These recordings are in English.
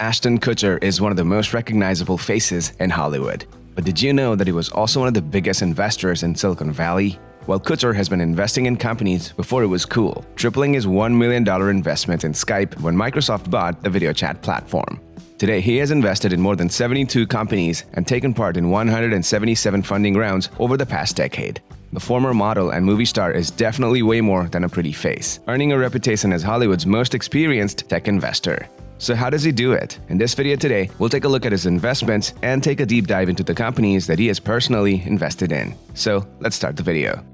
Ashton Kutcher is one of the most recognizable faces in Hollywood. But did you know that he was also one of the biggest investors in Silicon Valley? Well, Kutcher has been investing in companies before it was cool, tripling his $1 million investment in Skype when Microsoft bought the video chat platform. Today, he has invested in more than 72 companies and taken part in 177 funding rounds over the past decade. The former model and movie star is definitely way more than a pretty face, earning a reputation as Hollywood's most experienced tech investor. So how does he do it? In this video today, we'll take a look at his investments and take a deep dive into the companies that he has personally invested in. So let's start the video.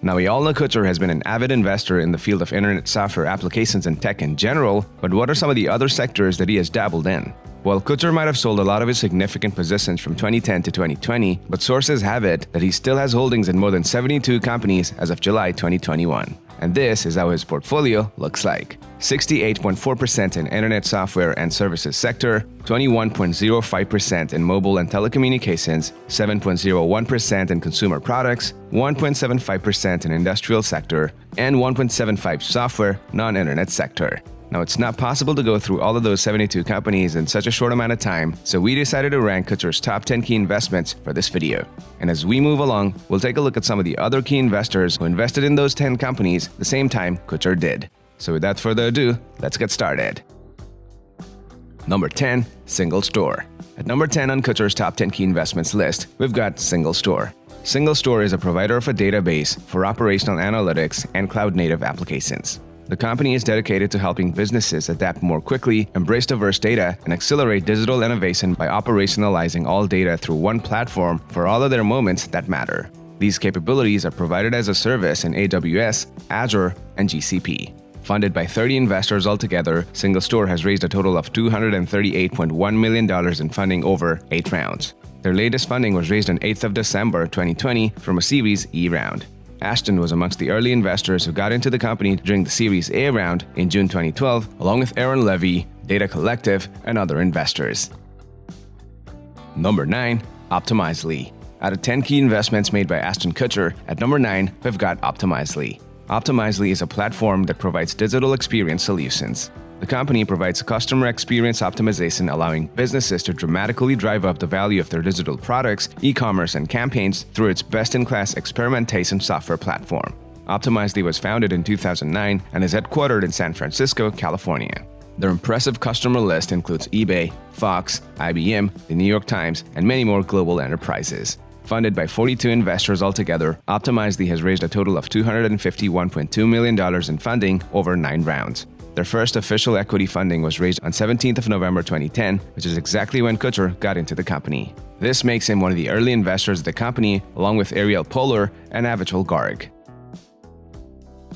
Now, we all know Kutcher has been an avid investor in the field of internet software applications and tech in general, but what are some of the other sectors that he has dabbled in? Well, Kutcher might have sold a lot of his significant positions from 2010 to 2020, but sources have it that he still has holdings in more than 72 companies as of July 2021. And this is how his portfolio looks like. 68.4% in internet software and services sector, 21.05% in mobile and telecommunications, 7.01% in consumer products, 1.75% in industrial sector, and 1.75% software, non-internet sector. Now, it's not possible to go through all of those 72 companies in such a short amount of time, so we decided to rank Kutcher's top 10 key investments for this video. And as we move along, we'll take a look at some of the other key investors who invested in those 10 companies the same time Kutcher did. So without further ado, let's get started. Number 10. SingleStore. At number 10 on Kutcher's top 10 key investments list, we've got SingleStore. SingleStore is a provider of a database for operational analytics and cloud-native applications. The company is dedicated to helping businesses adapt more quickly, embrace diverse data, and accelerate digital innovation by operationalizing all data through one platform for all of their moments that matter. These capabilities are provided as a service in AWS, Azure, and GCP. Funded by 30 investors altogether, SingleStore has raised a total of $238.1 million in funding over 8 rounds. Their latest funding was raised on 8th of December 2020 from a Series E round. Ashton was amongst the early investors who got into the company during the Series A round in June 2012, along with Aaron Levy, Data Collective, and other investors. Number 9. Optimizely. Out of 10 key investments made by Ashton Kutcher, at number 9, we've got Optimizely. Optimizely is a platform that provides digital experience solutions. The company provides customer experience optimization, allowing businesses to dramatically drive up the value of their digital products, e-commerce, and campaigns through its best-in-class experimentation software platform. Optimizely was founded in 2009 and is headquartered in San Francisco, California. Their impressive customer list includes eBay, Fox, IBM, the New York Times, and many more global enterprises. Funded by 42 investors altogether, Optimizely has raised a total of $251.2 million in funding over 9 rounds. Their first official equity funding was raised on 17th of November 2010, which is exactly when Kutcher got into the company. This makes him one of the early investors of the company, along with Ariel Polar and Avital Garg.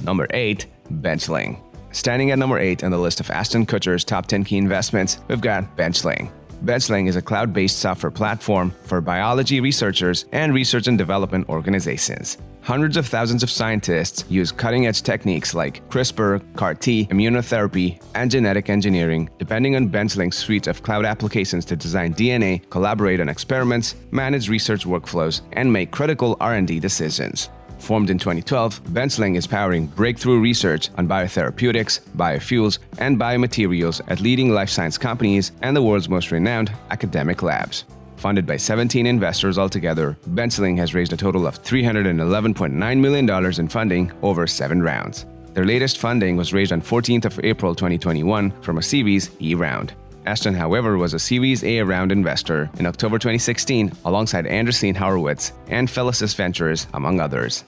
Number 8. Benchling. Standing at number 8 on the list of Ashton Kutcher's top 10 key investments, we've got Benchling. Benchling is a cloud-based software platform for biology researchers and research and development organizations. Hundreds of thousands of scientists use cutting-edge techniques like CRISPR, CAR-T, immunotherapy, and genetic engineering, depending on Benchling's suite of cloud applications to design DNA, collaborate on experiments, manage research workflows, and make critical R&D decisions. Formed in 2012, Benchling is powering breakthrough research on biotherapeutics, biofuels, and biomaterials at leading life science companies and the world's most renowned academic labs. Funded by 17 investors altogether, Benchling has raised a total of $311.9 million in funding over 7 rounds. Their latest funding was raised on 14th of April 2021 from a Series E round. Ashton, however, was a Series A round investor in October 2016 alongside Andreessen Horowitz and Felicis Ventures, among others.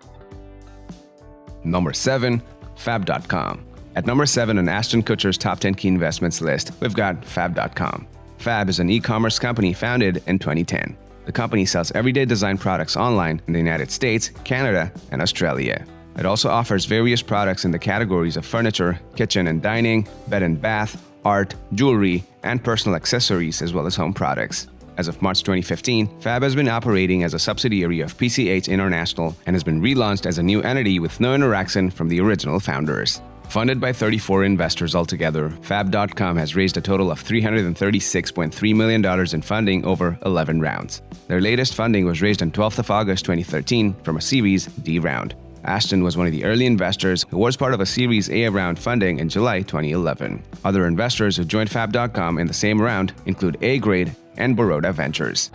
Number 7. Fab.com. At number 7 on Ashton Kutcher's top 10 key investments list, we've got Fab.com. Fab is an e-commerce company founded in 2010. The company sells everyday design products online in the United States, Canada, and Australia. It also offers various products in the categories of furniture, kitchen and dining, bed and bath, art, jewelry, and personal accessories, as well as home products. As of March 2015, Fab has been operating as a subsidiary of PCH International and has been relaunched as a new entity with no interaction from the original founders. Funded by 34 investors altogether, Fab.com has raised a total of $336.3 million in funding over 11 rounds. Their latest funding was raised on 12th of August 2013 from a Series D round. Ashton was one of the early investors who was part of a Series A round funding in July 2011. Other investors who joined Fab.com in the same round include A-Grade and Baroda Ventures.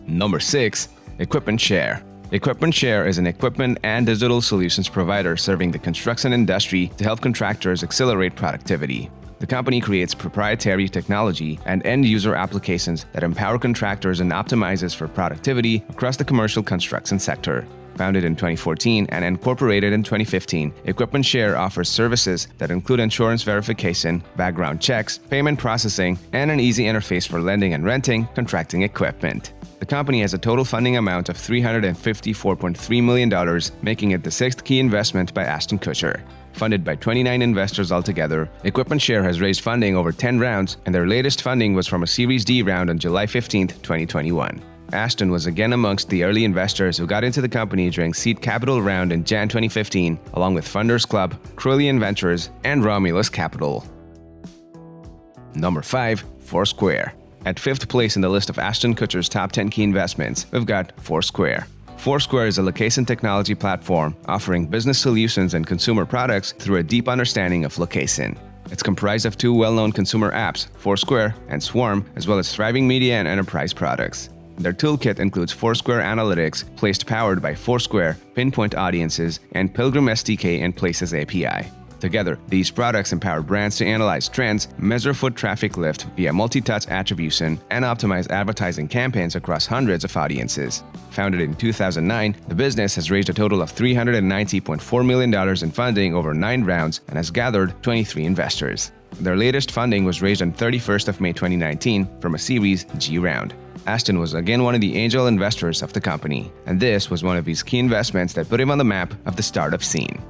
Number 6. Equipment Share. Equipment Share is an equipment and digital solutions provider serving the construction industry to help contractors accelerate productivity. The company creates proprietary technology and end-user applications that empower contractors and optimizes for productivity across the commercial construction sector. Founded in 2014 and incorporated in 2015, Equipment Share offers services that include insurance verification, background checks, payment processing, and an easy interface for lending and renting contracting equipment. The company has a total funding amount of $354.3 million, making it the sixth key investment by Ashton Kutcher. Funded by 29 investors altogether, Equipment Share has raised funding over 10 rounds, and their latest funding was from a Series D round on July 15, 2021. Ashton was again amongst the early investors who got into the company during seed capital round in Jan 2015, along with Funders Club, Crowley Ventures, and Romulus Capital. Number 5. Foursquare. At 5th place in the list of Ashton Kutcher's top 10 key investments, we've got Foursquare. Foursquare is a location technology platform offering business solutions and consumer products through a deep understanding of location. It's comprised of two well-known consumer apps, Foursquare and Swarm, as well as thriving media and enterprise products. Their toolkit includes Foursquare Analytics, placed powered by Foursquare, Pinpoint Audiences, and Pilgrim SDK and Places API. Together, these products empower brands to analyze trends, measure foot traffic lift via multi-touch attribution, and optimize advertising campaigns across hundreds of audiences. Founded in 2009, the business has raised a total of $390.4 million in funding over 9 rounds and has gathered 23 investors. Their latest funding was raised on 31st of May 2019 from a Series G round. Ashton was again one of the angel investors of the company, and this was one of his key investments that put him on the map of the startup scene.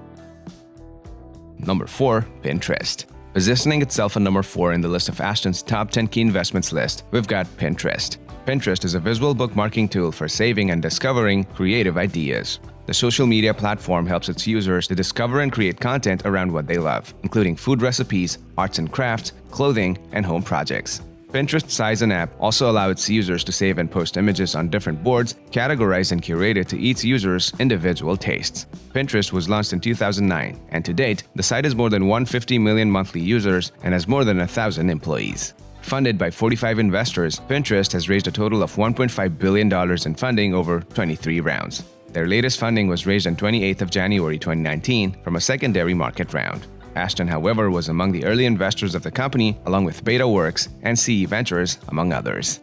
Number 4. Pinterest. Positioning itself at number 4 in the list of Ashton's top 10 key investments list, we've got Pinterest. Pinterest is a visual bookmarking tool for saving and discovering creative ideas. The social media platform helps its users to discover and create content around what they love, including food recipes, arts and crafts, clothing, and home projects. Pinterest Size and app also allow its users to save and post images on different boards, categorized and curated to each user's individual tastes. Pinterest was launched in 2009, and to date, the site has more than 150 million monthly users and has more than 1,000 employees. Funded by 45 investors, Pinterest has raised a total of $1.5 billion in funding over 23 rounds. Their latest funding was raised on 28th of January 2019 from a secondary market round. Ashton, however, was among the early investors of the company, along with BetaWorks and CE Ventures, among others.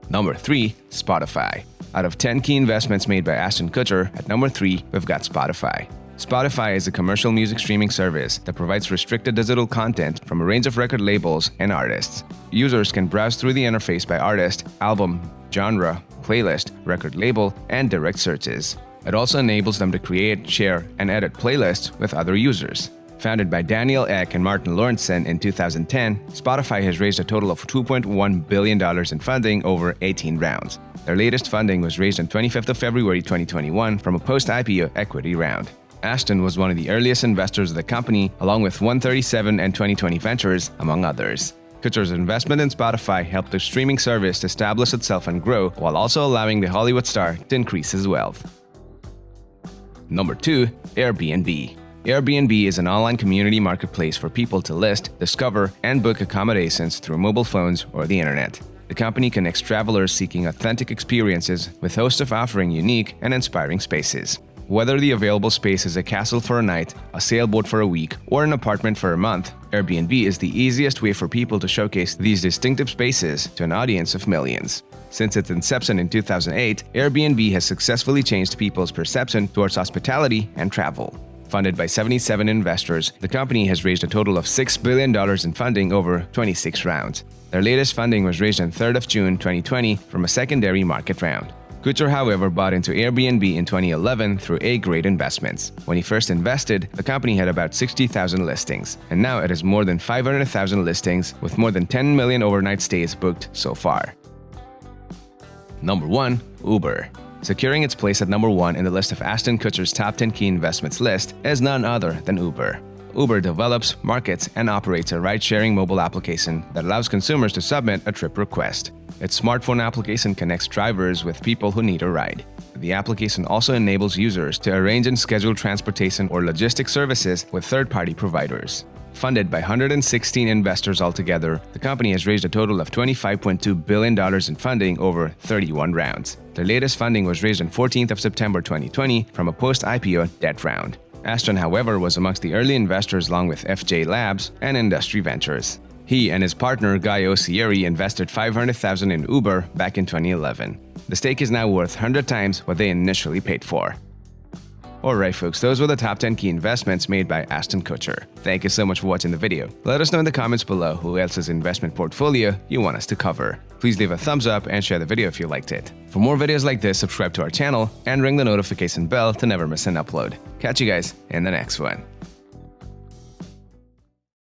Number 3. Spotify. Out of 10 key investments made by Ashton Kutcher, at number 3, we've got Spotify. Spotify is a commercial music streaming service that provides restricted digital content from a range of record labels and artists. Users can browse through the interface by artist, album, genre, playlist, record label, and direct searches. It also enables them to create, share, and edit playlists with other users. Founded by Daniel Ek and Martin Lawrenson in 2010, Spotify has raised a total of $2.1 billion in funding over 18 rounds. Their latest funding was raised on 25th of February 2021 from a post-IPO equity round. Ashton was one of the earliest investors of the company, along with 137 and 2020 Ventures, among others. Kutcher's investment in Spotify helped the streaming service to establish itself and grow, while also allowing the Hollywood star to increase his wealth. Number 2. Airbnb. Airbnb is an online community marketplace for people to list, discover, and book accommodations through mobile phones or the internet. The company connects travelers seeking authentic experiences with hosts of offering unique and inspiring spaces. Whether the available space is a castle for a night, a sailboat for a week, or an apartment for a month, Airbnb is the easiest way for people to showcase these distinctive spaces to an audience of millions. Since its inception in 2008, Airbnb has successfully changed people's perception towards hospitality and travel. Funded by 77 investors, the company has raised a total of $6 billion in funding over 26 rounds. Their latest funding was raised on 3rd of June 2020 from a secondary market round. Kutcher, however, bought into Airbnb in 2011 through A-Grade Investments. When he first invested, the company had about 60,000 listings, and now it has more than 500,000 listings with more than 10 million overnight stays booked so far. Number 1. Uber. Securing its place at number 1 in the list of Ashton Kutcher's top 10 key investments list is none other than Uber. Uber develops, markets, and operates a ride-sharing mobile application that allows consumers to submit a trip request. Its smartphone application connects drivers with people who need a ride. the application also enables users to arrange and schedule transportation or logistics services with third-party providers. Funded by 116 investors altogether, the company has raised a total of $25.2 billion in funding over 31 rounds. Their latest funding was raised on 14th of September 2020 from a post-IPO debt round. Ashton, however, was amongst the early investors along with FJ Labs and Industry Ventures. He and his partner Guy Osieri invested $500,000 in Uber back in 2011. The stake is now worth 100 times what they initially paid for. Alright folks, those were the top 10 key investments made by Ashton Kutcher. Thank you so much for watching the video. Let us know in the comments below who else's investment portfolio you want us to cover. Please leave a thumbs up and share the video if you liked it. For more videos like this, subscribe to our channel and ring the notification bell to never miss an upload. Catch you guys in the next one.